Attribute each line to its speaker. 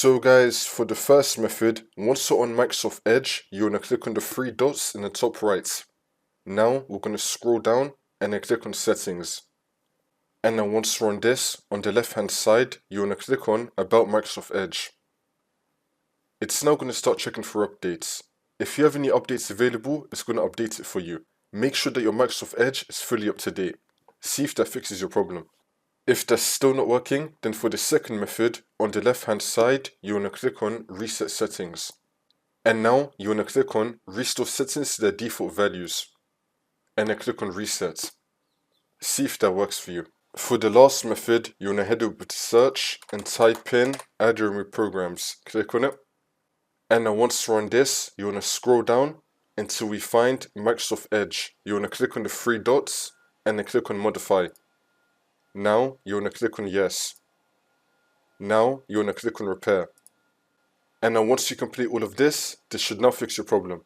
Speaker 1: So guys, for the first method, once you're on Microsoft Edge, you're going to click on the three dots in the top right. Now we're going to scroll down and then click on Settings. And then once you're on this, on the left hand side, you're going to click on About Microsoft Edge. It's now going to start checking for updates. If you have any updates available, it's going to update it for you. Make sure that your Microsoft Edge is fully up to date. See if that fixes your problem. If that's still not working, then for the second method, on the left hand side, you want to click on Reset Settings. And now you want to click on Restore Settings to their default values. And then click on Reset. See if that works for you. For the last method, you want to head over to Search and type in Add or Remove Programs. Click on it. And then once you're on this, you want to scroll down until we find Microsoft Edge. You want to click on the three dots and then click on Modify. Now you want to click on Yes. Now you want to click on Repair. And now once you complete all of this should now fix your problem.